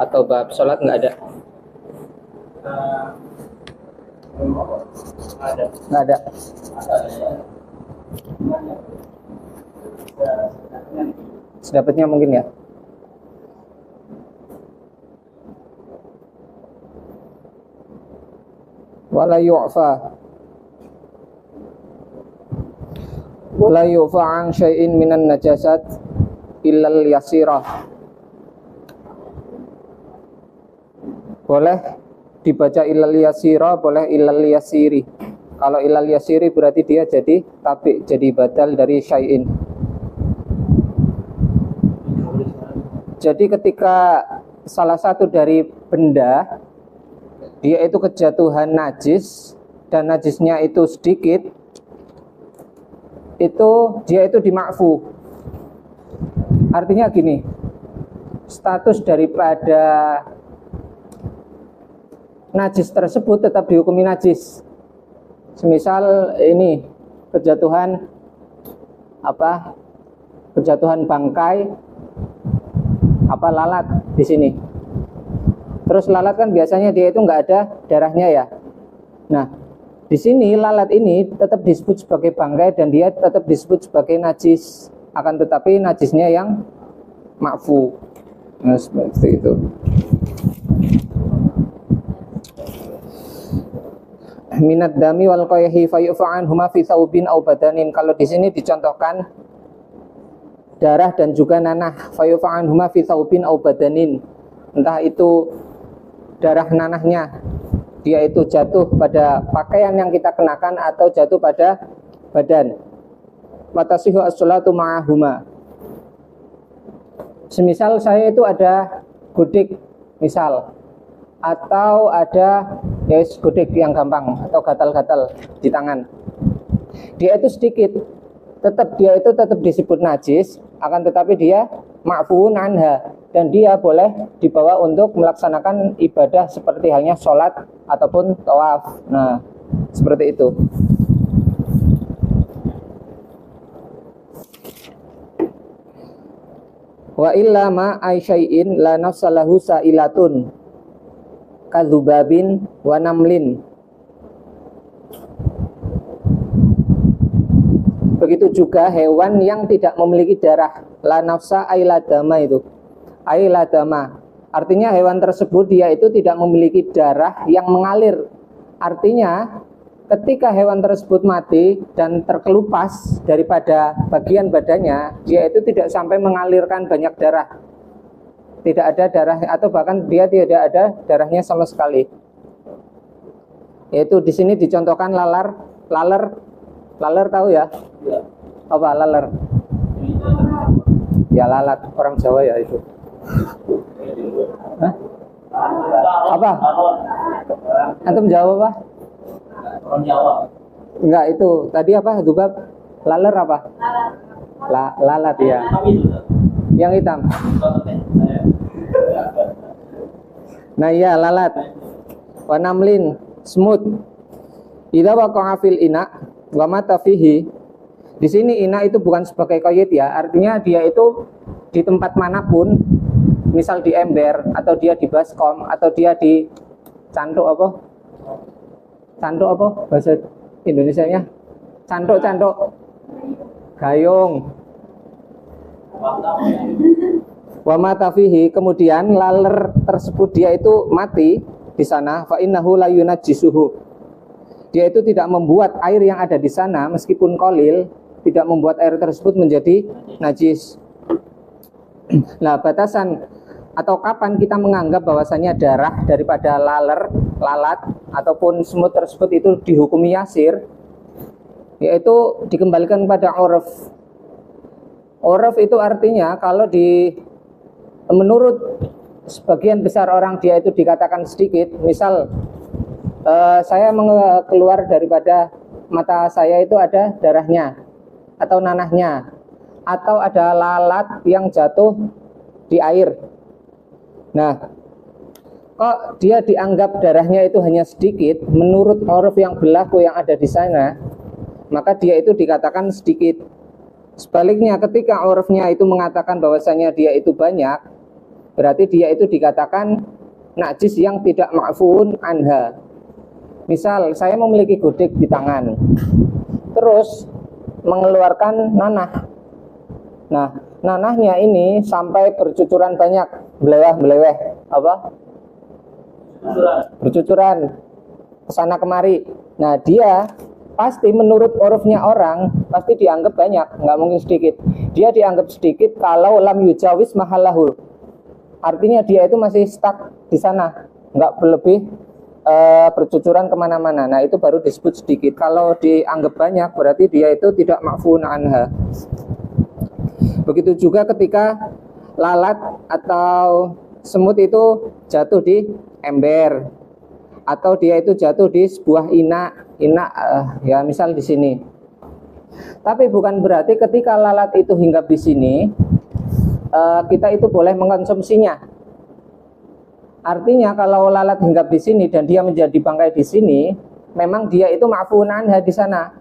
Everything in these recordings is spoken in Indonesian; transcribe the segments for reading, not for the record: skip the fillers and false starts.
atau bab sholat nggak ada? Nggak ada. Sedapatnya mungkin ya. Wala yu'fa an syai'in minan najasat illal yasirah. Boleh dibaca illal yasira, boleh illal yasiri. Kalau illal yasiri berarti dia jadi tabi, jadi badal dari syai'in. Jadi ketika salah satu dari benda dia itu kejatuhan najis dan najisnya itu sedikit, itu dia itu dimakfu. Artinya gini, status daripada najis tersebut tetap dihukumi najis. Semisal ini kejatuhan kejatuhan bangkai lalat di sini. Terus lalat kan biasanya dia itu nggak ada darahnya ya. Nah, di sini lalat ini tetap disebut sebagai bangkai dan dia tetap disebut sebagai najis. Akan tetapi najisnya yang makfu. Nah, seperti itu. Minad dami wal qayhi fayufa'an huma fi thawbin aw badanin. Kalau di sini dicontohkan darah dan juga nanah, fayufa'an huma fi thawbin aw badanin. Entah itu darah nanahnya dia itu jatuh pada pakaian yang kita kenakan atau jatuh pada badan. Watasihu as-sholatu ma'ahuma. Semisal saya itu ada gudik misal, atau ada gudik yang gampang atau gatal-gatal di tangan, dia itu sedikit, dia itu tetap disebut najis, akan tetapi dia ma'fuun anha dan dia boleh dibawa untuk melaksanakan ibadah seperti halnya sholat ataupun tawaf. Nah, seperti itu. Wa illa ma aisyai'in la nafsalahu sa'ilatun kadzubabin wa namlin. Begitu juga hewan yang tidak memiliki darah, la nafsa ailadama itu. Ailadama artinya hewan tersebut dia itu tidak memiliki darah yang mengalir. Artinya ketika hewan tersebut mati dan terkelupas daripada bagian badannya, dia itu tidak sampai mengalirkan banyak darah. Tidak ada darah atau bahkan dia tidak ada darahnya sama sekali. Yaitu di sini dicontohkan laler tahu ya? Apa laler? Ya lalat, orang Jawa ya itu. Hah? Apa? Antum jawab apa? Orang Jawa. Enggak, itu tadi apa? Dubab. Laler apa? Lalat ya. Yang hitam. Nah iya lalat. Wa namlin, semut. Idza waqa'a fil ina wa mata fihi. Di sini ina itu bukan sebagai qayyid ya, artinya dia itu di tempat manapun, misal di ember atau dia di baskom atau dia di canduk apa bahasa Indonesianya? Canduk gayung. Wa mata fihi, kemudian laler tersebut dia itu mati di sana, fa innahu la yunajjisuhu. Dia itu tidak membuat air yang ada di sana meskipun qalil, tidak membuat air tersebut menjadi najis. Nah, batasan atau kapan kita menganggap bahwasanya darah daripada lalat ataupun semut tersebut itu dihukumi yasir, yaitu dikembalikan pada urf. Urf itu artinya kalau menurut sebagian besar orang dia itu dikatakan sedikit, misal saya keluar daripada mata saya itu ada darahnya atau nanahnya, atau ada lalat yang jatuh di air. Nah, kok dia dianggap darahnya itu hanya sedikit, menurut uruf yang berlaku yang ada di sana, maka dia itu dikatakan sedikit. Sebaliknya ketika urufnya itu mengatakan bahwasanya dia itu banyak, berarti dia itu dikatakan najis yang tidak ma'fuun anha. Misal saya memiliki gudik di tangan, terus mengeluarkan nanah. Nah, nanahnya ini sampai bercucuran banyak, beleweh apa? Bercucuran kesana kemari. Nah, dia pasti menurut urufnya orang pasti dianggap banyak, nggak mungkin sedikit. Dia dianggap sedikit kalau lam yujawis mahallahu. Artinya dia itu masih stuck di sana, nggak berlebih bercucuran kemana-mana. Nah, itu baru disebut sedikit. Kalau dianggap banyak berarti dia itu tidak ma'fuun anha. Begitu juga ketika lalat atau semut itu jatuh di ember, atau dia itu jatuh di sebuah ya misal di sini. Tapi bukan berarti ketika lalat itu hinggap di sini kita itu boleh mengkonsumsinya. Artinya kalau lalat hinggap di sini dan dia menjadi bangkai di sini, memang dia itu ma'fuun anha di sana.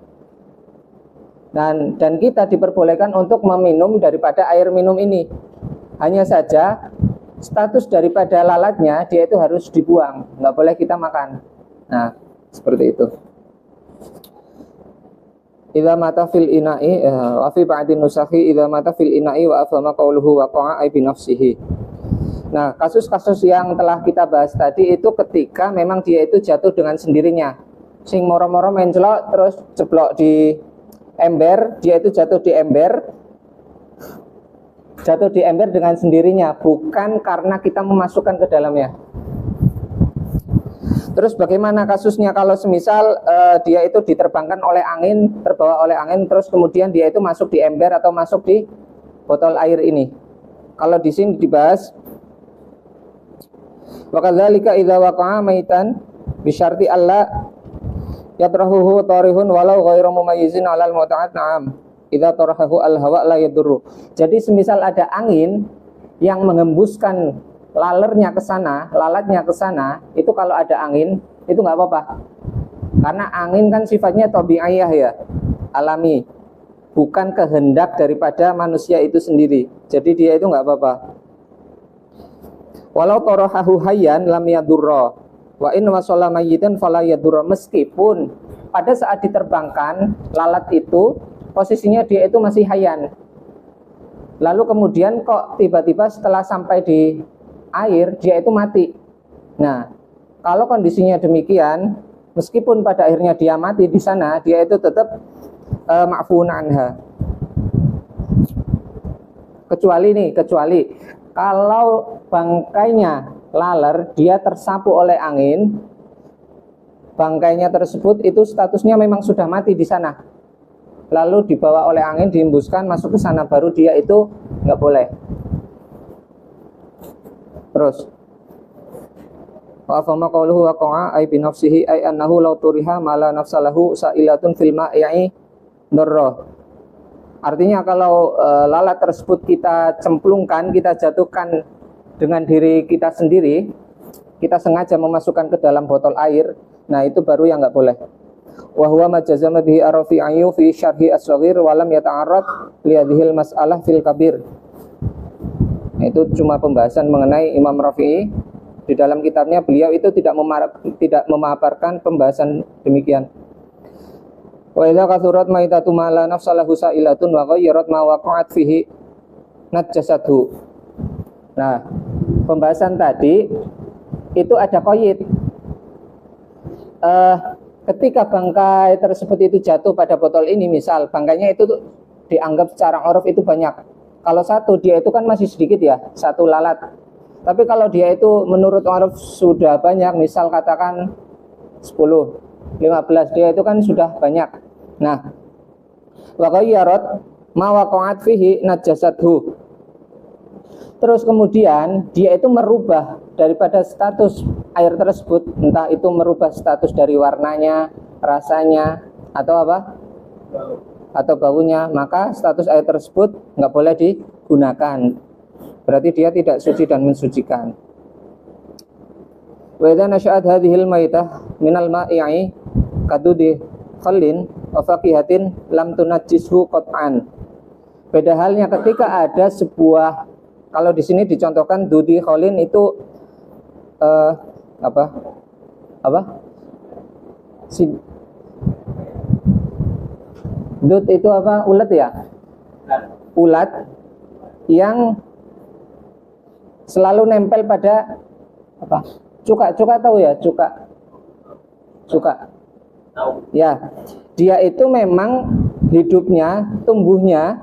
Dan kita diperbolehkan untuk meminum daripada air minum ini. Hanya saja status daripada lalatnya dia itu harus dibuang, nggak boleh kita makan. Nah, seperti itu. Idza mata fil ina'i wa fi ba'din nusakhi idza mata fil ina'i wa afama qawluhu waqa'a bi nafsihi. Nah, kasus-kasus yang telah kita bahas tadi itu ketika memang dia itu jatuh dengan sendirinya. Sing moro-moro mencelok terus jeblok di ember, dia itu jatuh di ember dengan sendirinya, bukan karena kita memasukkan ke dalamnya. Terus bagaimana kasusnya kalau semisal dia itu diterbangkan oleh angin, terbawa oleh angin, terus kemudian dia itu masuk di ember atau masuk di botol air ini? Kalau di sini dibahas, wa kadzalika idza waqa'a maitan bi syarti alla yatrahuhu tarihun walau ghairu mumayyizin 'alal muta'at na'am idza tarahahu al hawa la yadurru. Jadi semisal ada angin yang menghembuskan lalatnya ke sana, itu kalau ada angin itu nggak apa-apa. Karena angin kan sifatnya tabi'iyah ya, alami, bukan kehendak daripada manusia itu sendiri. Jadi dia itu nggak apa-apa. Walau tarahahu hayyan lam yadurra wa in wasala mayyitan fala yadurra. Meskipun pada saat diterbangkan lalat itu posisinya dia itu masih hayyan, lalu kemudian kok tiba-tiba setelah sampai di air dia itu mati. Nah, kalau kondisinya demikian, meskipun pada akhirnya dia mati di sana, dia itu tetap ma'fuun anha. Kecuali kalau bangkainya laler dia tersapu oleh angin, bangkainya tersebut itu statusnya memang sudah mati di sana, lalu dibawa oleh angin, dihembuskan masuk ke sana, baru dia itu nggak boleh. Terus wa fama qawluhu waqa'a ay bi nafsihi ay annahu law turiha mala nafsalahu sa'ilatun fil ma'i darra. Artinya kalau lalat tersebut kita cemplungkan, kita jatuhkan dengan diri kita sendiri, kita sengaja memasukkan ke dalam botol air, nah itu baru yang nggak boleh. Wa huwa majazama bihi ar-rafi'i fi syarhi as-shaghir wa lam yata'arrad li hadhil mas'alah fil kabir. Itu cuma pembahasan mengenai Imam Rafi'i. Di dalam kitabnya beliau itu tidak memaparkan pembahasan demikian. Wa idza kathurat maitatu ma la nafsalahu sa'ilatun wa ghayyarat ma waqa'at fihi najasathu. Nah, pembahasan tadi itu ada qaid. Ketika bangkai tersebut itu jatuh pada botol ini, misal bangkainya itu dianggap secara uruf itu banyak. Kalau satu dia itu kan masih sedikit ya, satu lalat. Tapi kalau dia itu menurut uruf sudah banyak, misal katakan 10, 15, dia itu kan sudah banyak. Nah, wa ghayyarat ma waqa'at fihi najasathu. Terus kemudian dia itu merubah daripada status air tersebut, entah itu merubah status dari warnanya, rasanya, atau apa? Atau baunya, maka status air tersebut nggak boleh digunakan. Berarti dia tidak suci dan mensucikan. Wa idza nasha'at hadhil maitah minal ma'i kadudi khallin wa faqihatin lam tunajjishu qat'an. Beda halnya ketika ada sebuah Kalau di sini dicontohkan dudi kholin itu apa? Dud itu apa? Ulat ya? Ulat yang selalu nempel pada apa? Cuka tahu ya? Cuka. Ya, dia itu memang hidupnya, tumbuhnya,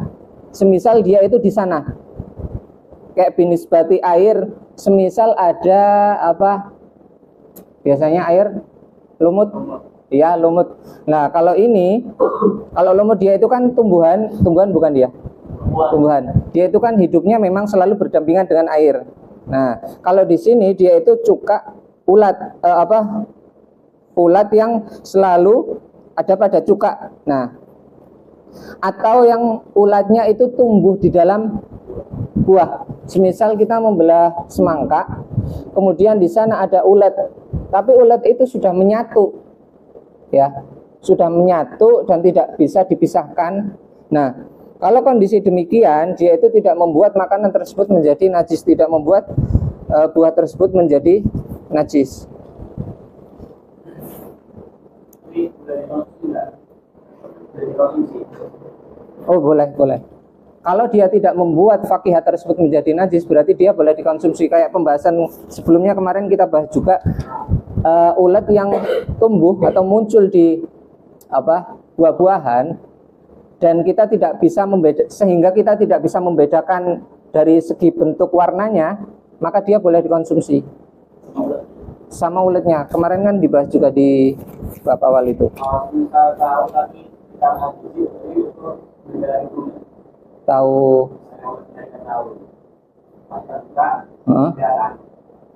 semisal dia itu di sana. Kayak binisbati air, semisal ada apa? Biasanya air lumut. Ya, lumut. Nah, kalau lumut dia itu kan tumbuhan bukan dia? Tumbuhan. Dia itu kan hidupnya memang selalu berdampingan dengan air. Nah, kalau di sini dia itu cuka ulat ulat yang selalu ada pada cuka. Nah, atau yang ulatnya itu tumbuh di dalam buah. Semisal kita membelah semangka, kemudian di sana ada ulat, tapi ulat itu sudah menyatu. Ya, sudah menyatu dan tidak bisa dipisahkan. Nah, kalau kondisi demikian, dia itu tidak membuat makanan tersebut menjadi najis, tidak membuat buah tersebut menjadi najis. Oh, boleh. Kalau dia tidak membuat fakihah tersebut menjadi najis, berarti dia boleh dikonsumsi. Kayak pembahasan sebelumnya kemarin kita bahas juga ulat yang tumbuh atau muncul di buah-buahan, dan kita tidak bisa sehingga kita tidak bisa membedakan dari segi bentuk warnanya, maka dia boleh dikonsumsi sama ulatnya. Kemarin kan dibahas juga di bab awal itu. Tahu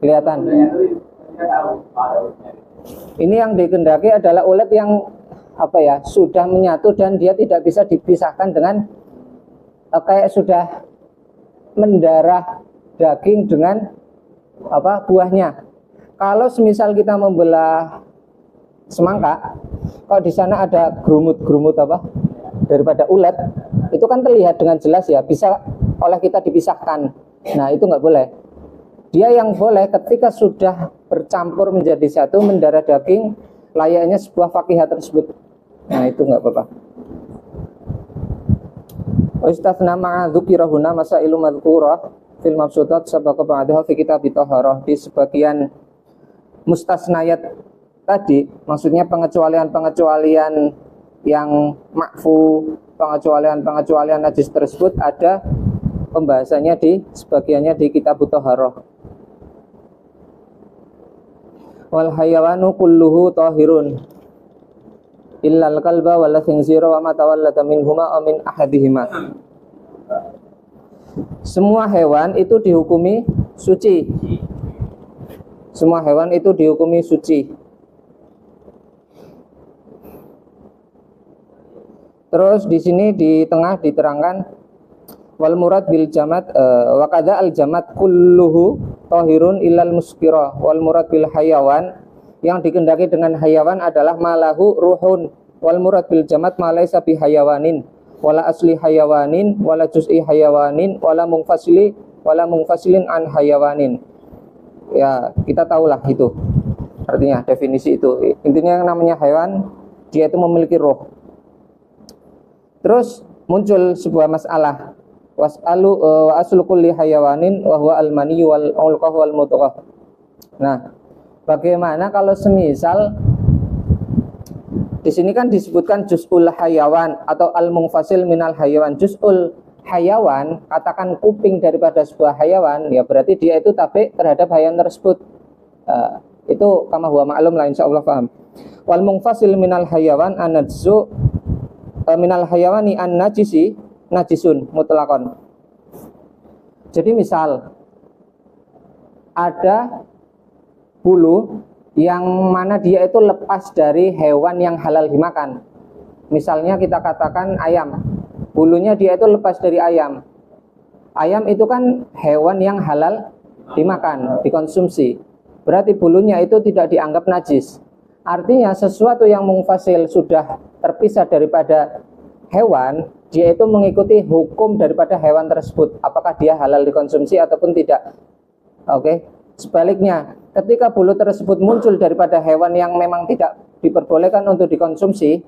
kelihatan. Ini yang dikehendaki adalah ulat yang sudah menyatu dan dia tidak bisa dipisahkan dengan kayak sudah mendarah daging dengan buahnya. Kalau semisal kita membelah semangka, kalau di sana ada gerumut daripada ulat, itu kan terlihat dengan jelas ya, bisa oleh kita dipisahkan. Nah, itu nggak boleh. Dia yang boleh ketika sudah bercampur menjadi satu, mendarah daging, layaknya sebuah fakihah tersebut. Nah, itu nggak apa-apa. Ustadzna ma'adzukirahuna masailu madhkurah fil mabsutat sabaqa ba'daha fi kitab taharah. Di sebagian mustasnayat tadi, maksudnya pengecualian yang makfu, pengecualian najis tersebut ada pembahasannya sebagiannya di kitab taharah. Wal hayawanu kulluhu tahirun illal kalba wal khinzira wa ma tawallada minhuma aw min ahadihima. Semua hewan itu dihukumi suci. Semua hewan itu dihukumi suci. Terus di sini di tengah diterangkan wal murad bil jamat wa kadza al jamat kulluhu tahirun illal muskira. Wal murad bil hayawan, yang dikehendaki dengan hayawan adalah malahu ruhun. Wal murad bil jamat ma laisa bi hayawanin wala asli hayawanin wala juz'i hayawanin wala mungfasilin an hayawanin. Ya, kita tahulah itu artinya, definisi itu. Intinya yang namanya hewan, dia itu memiliki roh. Terus muncul sebuah masalah, wa aslu kulli hayawanin wa huwa al-mani wal ulqah wal mudghah. Nah, bagaimana kalau semisal di sini kan disebutkan juz'ul hayawan atau al-munfasil minal hayawan. Juz'ul hayawan, katakan kuping daripada sebuah hayawan, ya berarti dia itu tabi terhadap hayawan tersebut. Itu kama huwa ma'lum lah, insyaallah paham. Wal munfasil minal hayawan anadzu minal hayawani an najisun mutlaqan. Jadi misal ada bulu yang mana dia itu lepas dari hewan yang halal dimakan. Misalnya kita katakan ayam, bulunya dia itu lepas dari ayam. Ayam itu kan hewan yang halal dimakan, dikonsumsi. Berarti bulunya itu tidak dianggap najis. Artinya sesuatu yang mungfasil sudah terpisah daripada hewan, dia itu mengikuti hukum daripada hewan tersebut, apakah dia halal dikonsumsi ataupun tidak. Oke. Sebaliknya, ketika bulu tersebut muncul daripada hewan yang memang tidak diperbolehkan untuk dikonsumsi,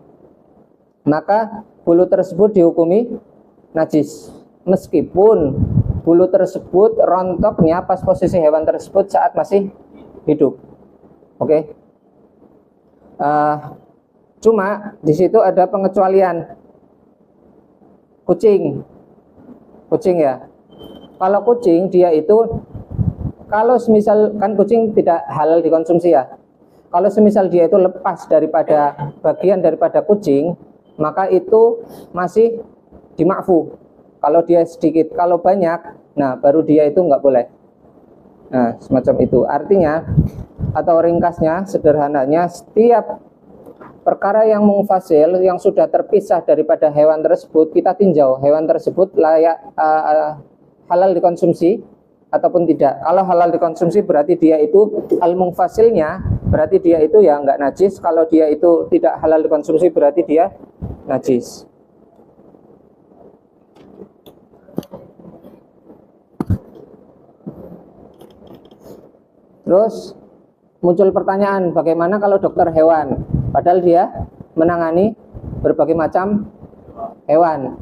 maka bulu tersebut dihukumi najis, meskipun bulu tersebut rontoknya pas posisi hewan tersebut saat masih hidup. Oke. Cuma di situ ada pengecualian. Kucing ya. Kalau kucing dia itu, kalau semisal kan kucing tidak halal dikonsumsi ya. Kalau semisal dia itu lepas daripada bagian daripada kucing, maka itu masih dimakfu. Kalau dia sedikit, kalau banyak, nah baru dia itu nggak boleh. Nah semacam itu. Artinya atau ringkasnya, sederhananya, setiap perkara yang mungfasil, yang sudah terpisah daripada hewan tersebut, kita tinjau hewan tersebut layak halal dikonsumsi ataupun tidak. Kalau halal dikonsumsi berarti dia itu al-mungfasilnya, berarti dia itu ya nggak najis. Kalau dia itu tidak halal dikonsumsi berarti dia najis. Terus muncul pertanyaan, bagaimana kalau dokter hewan? Padahal dia menangani berbagai macam hewan.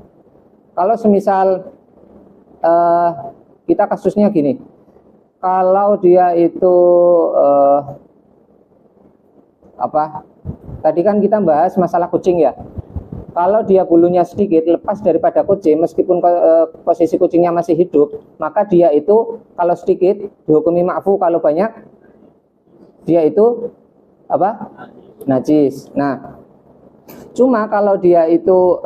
Kalau semisal kita kasusnya gini, kalau dia itu tadi kan kita bahas masalah kucing ya. Kalau dia bulunya sedikit lepas daripada kucing, meskipun posisi kucingnya masih hidup, maka dia itu kalau sedikit dihukumi ma'fu, kalau banyak dia itu najis. Nah, cuma kalau dia itu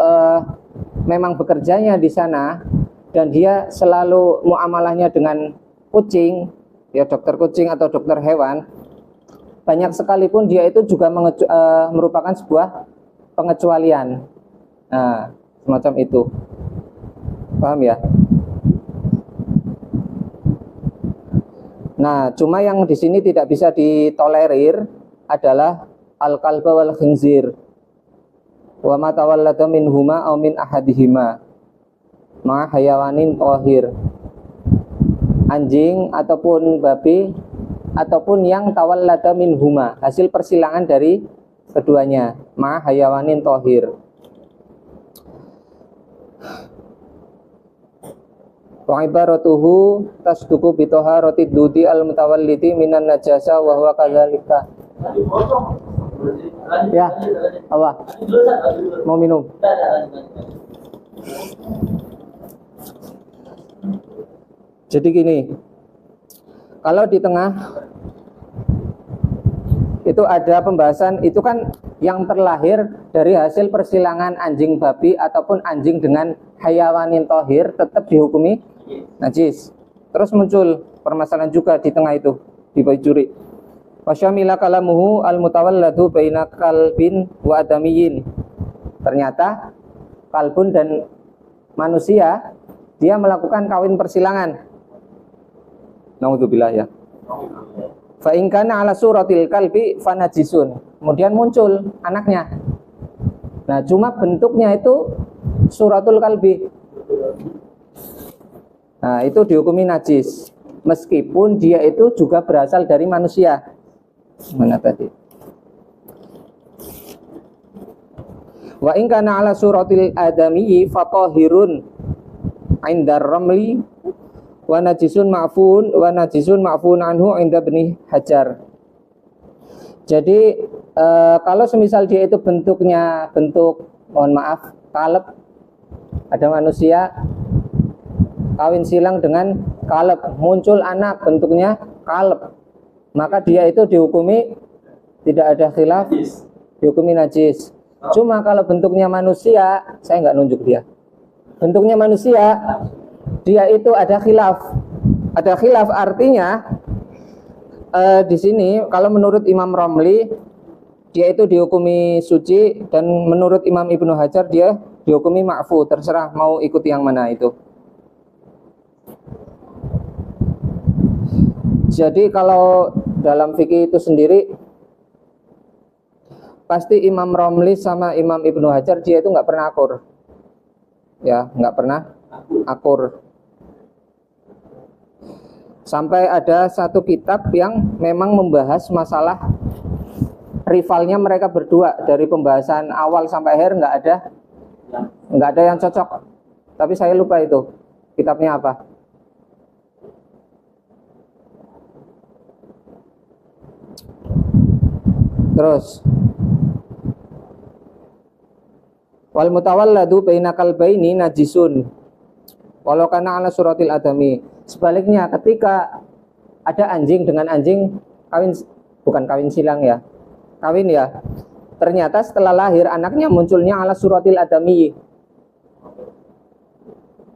memang bekerjanya di sana dan dia selalu muamalahnya dengan kucing, ya dokter kucing atau dokter hewan, banyak sekalipun dia itu juga merupakan sebuah pengecualian. Nah, semacam itu. Paham ya? Nah, cuma yang di sini tidak bisa ditolerir adalah al-kalba wal khinzir wa ma tawallada minhuma aw min ahadihima ma hayawanin thahir. Anjing ataupun babi ataupun yang tawallada minhuma, hasil persilangan dari keduanya, ma hayawanin thahir. Wa ibaratuhu tasduku bi taharatid dudi al mutawallidi minan najasa wa huwa kadzalika. Ya, apa? Mau minum? Jadi gini, kalau di tengah itu ada pembahasan, itu kan yang terlahir dari hasil persilangan anjing babi ataupun anjing dengan hayawanin tohir tetap dihukumi najis. Terus muncul permasalahan juga di tengah itu, di bajuri. Wasyamila kalamuhu al-mutawalladu baina kalbin wa adamiyin. Ternyata kalbun dan manusia dia melakukan kawin persilangan. Naudzubillah ya. Fa in kana ala suratil kalbi fanajisun. Kemudian muncul anaknya. Nah, cuma bentuknya itu suratul kalbi. Nah, itu dihukumi najis meskipun dia itu juga berasal dari manusia. Mana tadi? Wa in kana ala suratil adamiyyi fatahirun 'inda ramli wa najisun ma'fun anhu 'inda Ibnu Hajar. Jadi kalau semisal dia itu bentuknya mohon maaf kaleb, ada manusia kawin silang dengan kaleb, muncul anak bentuknya kaleb, maka dia itu dihukumi tidak ada khilaf, dihukumi najis. Cuma kalau bentuknya manusia, saya nggak nunjuk dia. Bentuknya manusia, dia itu ada khilaf. Ada khilaf artinya di sini kalau menurut Imam Romli dia itu dihukumi suci, dan menurut Imam Ibnu Hajar dia dihukumi ma'fu. Terserah mau ikut yang mana itu. Jadi kalau dalam fikih itu sendiri pasti Imam Romli sama Imam Ibnu Hajar dia itu nggak pernah akur. ya, nggak pernah akur. Sampai ada satu kitab yang memang membahas masalah rivalnya mereka berdua, dari pembahasan awal sampai akhir nggak ada yang cocok. Tapi saya lupa itu kitabnya apa. Terus wal mutawalladu baina kalbaini najisun walau kana ala suratil adami. Sebaliknya, ketika ada anjing dengan anjing kawin, bukan kawin silang ya, kawin ya, ternyata setelah lahir anaknya munculnya ala suratil adami,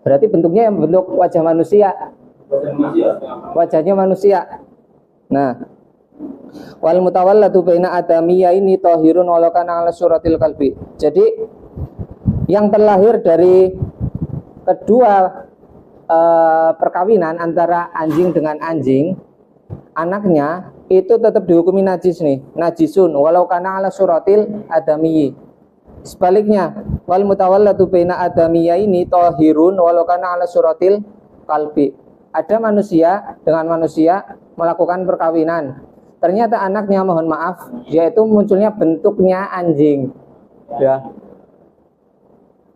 berarti bentuknya yang bentuk wajah manusia, wajahnya manusia. Nah, wal mutawalladu baina adamiya ini tahirun walau kana ala suratil kalbi. Jadi yang terlahir dari kedua perkawinan antara anjing dengan anjing, anaknya itu tetap dihukumi najis nih, najisun walau kana ala suratil adami. Sebaliknya, wal mutawalladu baina adamiya ini tahirun walau kana ala suratil kalbi. Ada manusia dengan manusia melakukan perkawinan, ternyata anaknya, mohon maaf, dia itu munculnya bentuknya anjing, ya.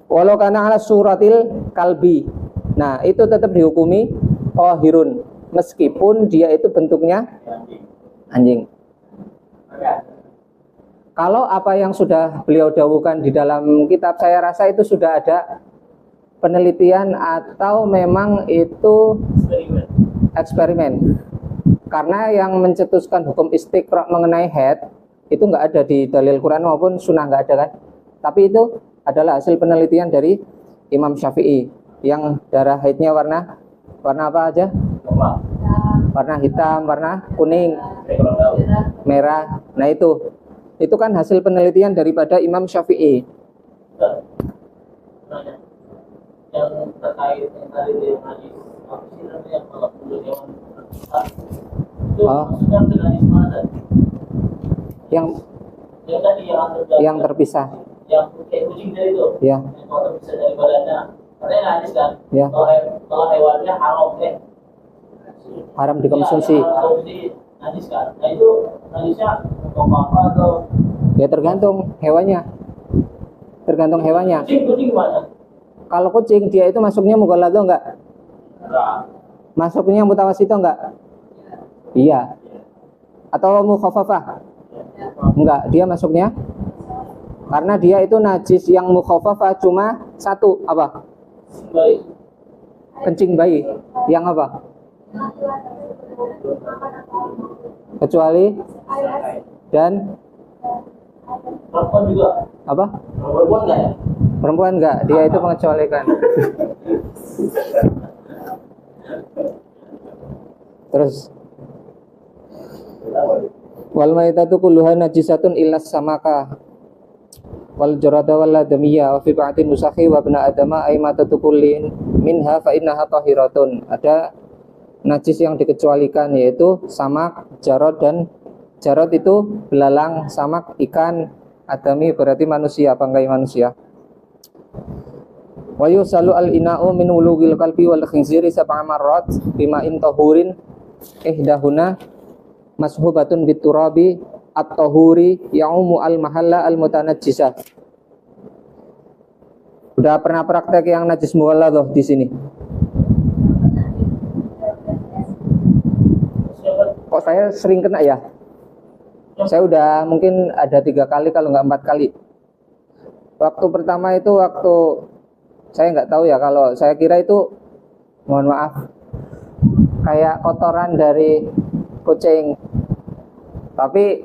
Walau kana ala suratil kalbi. Nah, itu tetap dihukumi tahirun meskipun dia itu bentuknya anjing. Kalau apa yang sudah beliau dawuhkan di dalam kitab, saya rasa itu sudah ada penelitian atau memang itu eksperimen. Karena yang mencetuskan hukum istiqra mengenai haid itu nggak ada di dalil Quran maupun sunnah, nggak ada kan. Tapi itu adalah hasil penelitian dari Imam Syafi'i, yang darah haidnya warna apa aja? Warna hitam, warna kuning, merah. Nah itu kan hasil penelitian daripada Imam Syafi'i. Yang terkait yang tadi dia najis, apa sih namanya, kalau bulu hewan itu maksudnya najis mana? Yang terpisah. Yang kayak kucing tadi itu. Ya. Yang terpisah dari badannya. Katanya najis kan? Ya. Kalau hewannya haram dikonsumsi. Ya, najis kan? Nah itu najisnya untuk apa atau? Ya tergantung hewannya. Tergantung hewannya. Kucing mana? Kalau kucing, dia itu masuknya mughalladho enggak? Masuknya mutawasito enggak? Iya. Atau mukhaffafah? Enggak, dia masuknya karena dia itu najis yang mukhaffafah cuma satu, apa? Kencing bayi. Yang apa? Kecuali dan perempuan juga. Apa? Perempuan enggak ya? Perempuan enggak, dia itu mengecualikan. Terus wal maitatu kulluha najisatun illa samaka wal jarada wal adamiyya wa fi ba'din nusakhi wa ibna adama ay matatu kullin minha fa innaha tahiratun. Ada najis yang dikecualikan, yaitu samak, jarad, dan jarad itu belalang, samak ikan, adami berarti manusia, bangkai manusia. Wa yusalu al-ina'u min wulughil qalbi wal khinziri sab'a marrat bima'in tahurin ihdahuna mashubatun biturabi at-tahuri ya'umu al-mahalla al-mutanajjisah. Udah pernah praktek yang najis mughalladh di sini? Kok saya sering kena ya? Saya udah mungkin ada 3 kali kalau nggak 4 kali. Waktu pertama itu waktu saya nggak tahu ya, kalau saya kira itu, mohon maaf, kayak kotoran dari kucing. Tapi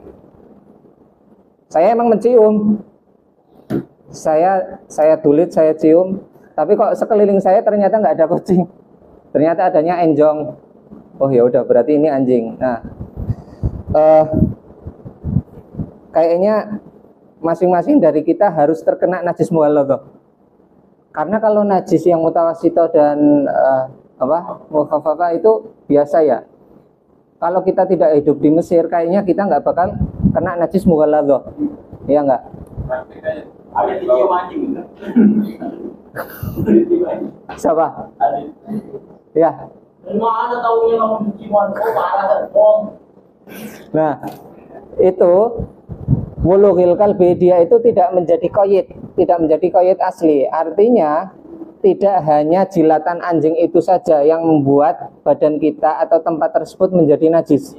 saya emang mencium. Saya tulit, saya cium. Tapi kok sekeliling saya ternyata nggak ada kucing. Ternyata adanya enjong. Oh ya udah, berarti ini anjing. Nah, kayaknya masing-masing dari kita harus terkena najis mughalladh. Karena kalau najis yang mutawasito dan mukhaffafah itu biasa ya. Kalau kita tidak hidup di Mesir, kayaknya kita nggak bakal kena najis mughalladh. Iya nggak? Ada dicium anjing. Siapa? Adit. Ya. Mana tahunya kamu cucian kok parah kok. Nah, itu wulughil kalbi, dia itu tidak menjadi qayyid asli. Artinya tidak hanya jilatan anjing itu saja yang membuat badan kita atau tempat tersebut menjadi najis.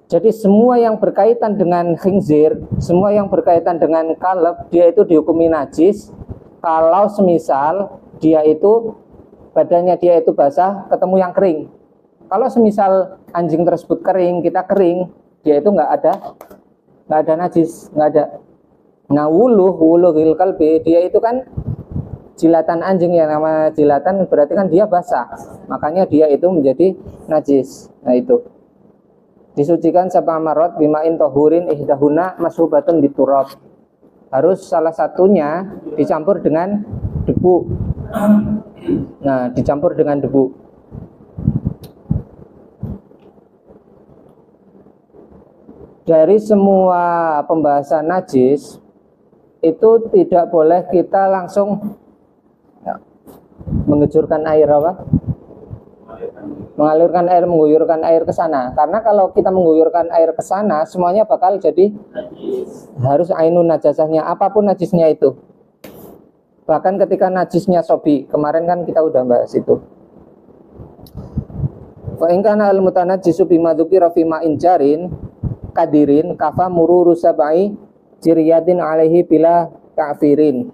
Jadi semua yang berkaitan dengan khinzir, semua yang berkaitan dengan kalb, dia itu dihukumi najis kalau semisal dia itu badannya dia itu basah ketemu yang kering. Kalau semisal anjing tersebut kering, kita kering, dia itu nggak ada najis, nggak ada. Nah, wulughil kalbi, dia itu kan jilatan anjing, yang nama jilatan berarti kan dia basah, makanya dia itu menjadi najis. Nah, itu disucikan sab'a marot bima'in tohurin ihdahuna mashubatun biturab. Harus salah satunya dicampur dengan debu. Nah, dicampur dengan debu. Dari semua pembahasan najis itu tidak boleh kita langsung mengejurkan air apa? Mengalirkan air, mengguyurkan air ke sana. Karena kalau kita mengguyurkan air ke sana, semuanya bakal jadi harus ainun najasahnya, apapun najisnya itu. Bahkan ketika najisnya sobi, kemarin kan kita udah bahas itu. Fa in kana al mutanajjisu bima dzukira fi ma'in jarin kadirin kafa mururu sab'i jiryadin alaihi bila kafirin.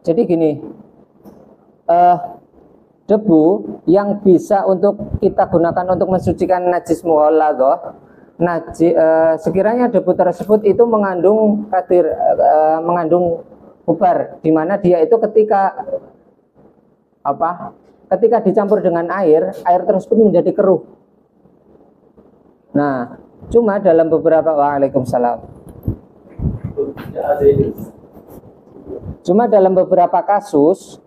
Jadi gini, debu yang bisa untuk kita gunakan untuk mensucikan najis mughalladzah, sekiranya debu tersebut itu mengandung mengandung gubar, di mana dia itu ketika dicampur dengan air tersebut menjadi keruh. Nah, cuma dalam beberapa kasus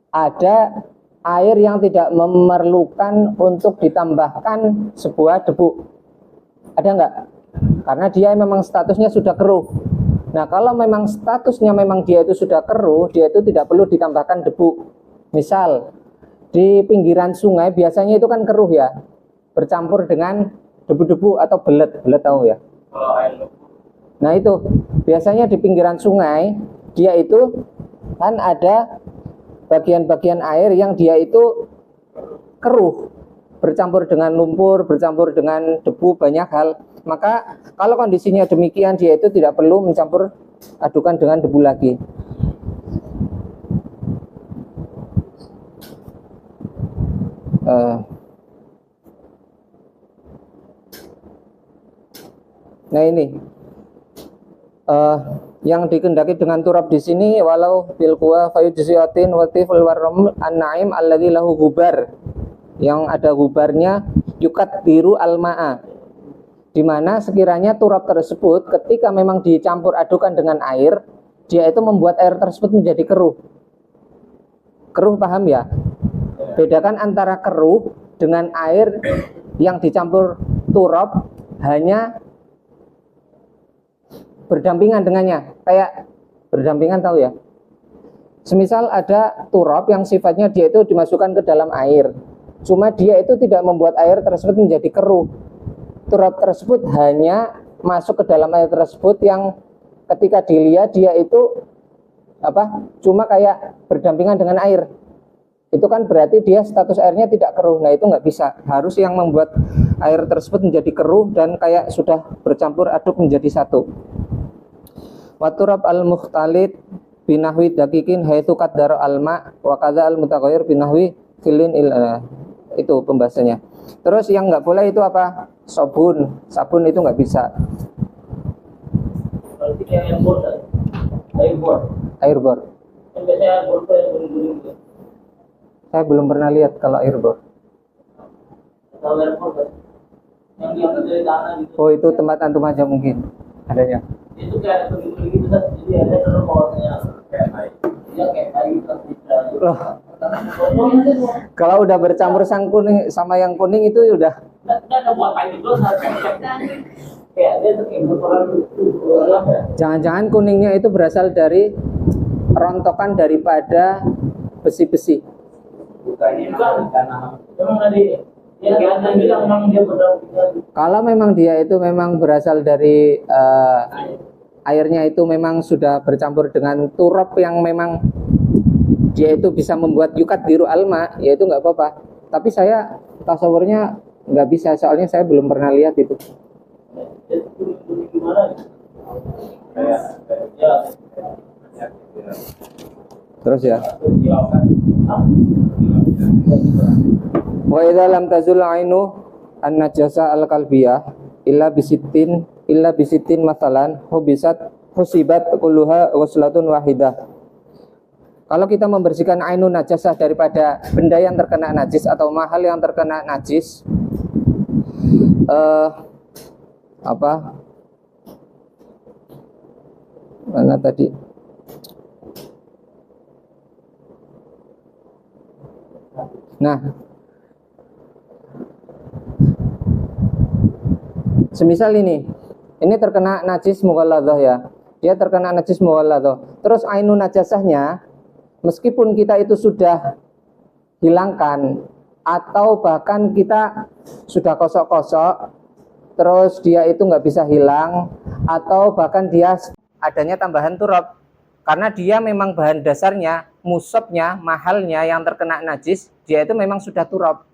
ada air yang tidak memerlukan untuk ditambahkan sebuah debu. Ada enggak? Karena dia memang statusnya sudah keruh. Nah, kalau memang statusnya memang dia itu sudah keruh, dia itu tidak perlu ditambahkan debu. Misal di pinggiran sungai biasanya itu kan keruh ya, bercampur dengan debu-debu atau belet tahu ya. Nah, itu biasanya di pinggiran sungai dia itu kan ada bagian-bagian air yang dia itu keruh, bercampur dengan lumpur, bercampur dengan debu, banyak hal. Maka kalau kondisinya demikian, dia itu tidak perlu mencampur adukan dengan debu lagi. Nah, ini yang dikendaki dengan turab di sini, walau bil quwa fayujziatin wa tiful warram an-na'im alladzi lahu gubar, yang ada gubarnya yukat biru al-ma'a, di mana sekiranya turab tersebut ketika memang dicampur adukan dengan air, dia itu membuat air tersebut menjadi keruh. Keruh, paham ya? Bedakan antara keruh dengan air yang dicampur turab hanya berdampingan dengannya, kayak berdampingan, tahu ya? Semisal ada turab yang sifatnya dia itu dimasukkan ke dalam air, cuma dia itu tidak membuat air tersebut menjadi keruh. Turab tersebut hanya masuk ke dalam air tersebut yang ketika dilihat dia itu cuma kayak berdampingan dengan air. Itu kan berarti dia status airnya tidak keruh. Nah, itu nggak bisa. Harus yang membuat air tersebut menjadi keruh dan kayak sudah bercampur aduk menjadi satu. Waturab al-mukhtalit binahwi dakikin haitsu qaddara al-ma wa kadza al-mutaghayyir binahwi filin itu pembahasannya. Terus yang nggak boleh itu apa? Sabun itu nggak bisa. Airbor. Saya belum pernah lihat kalau airbor. Oh, itu tempat antum aja mungkin adanya. Itu kayak begitu jadi ada termosnya kayak kalau udah bercampur sang kuning sama yang kuning itu udah. Jangan-jangan kuningnya itu berasal dari rontokan daripada besi-besi. Bukannya Bukan. karena Memang tadi ya ada yang bilang memang dia berdampingan Kalau memang dia itu memang berasal dari airnya itu memang sudah bercampur dengan turab yang memang dia itu bisa membuat yukat biru alma, ya itu nggak apa-apa. Tapi saya tasawurnya nggak bisa, soalnya saya belum pernah lihat itu. jadi kuning gimana gitu. kayak Ya, Terus ya, kan wa idza lam tazul ainu an najasa al qalbiyah illa bisitin masalan husibat kulluha waslatun wahidah. Kalau kita membersihkan ainun najasah daripada benda yang terkena najis atau mahal yang terkena najis, mana tadi? Nah, semisal ini terkena najis mughalladhah ya. Dia terkena najis mughalladhah. Terus ainun najasahnya meskipun kita itu sudah hilangkan atau bahkan kita sudah kosok-kosok terus dia itu nggak bisa hilang, atau bahkan dia adanya tambahan turab karena dia memang bahan dasarnya musabnya mahalnya yang terkena najis, dia itu memang sudah turab.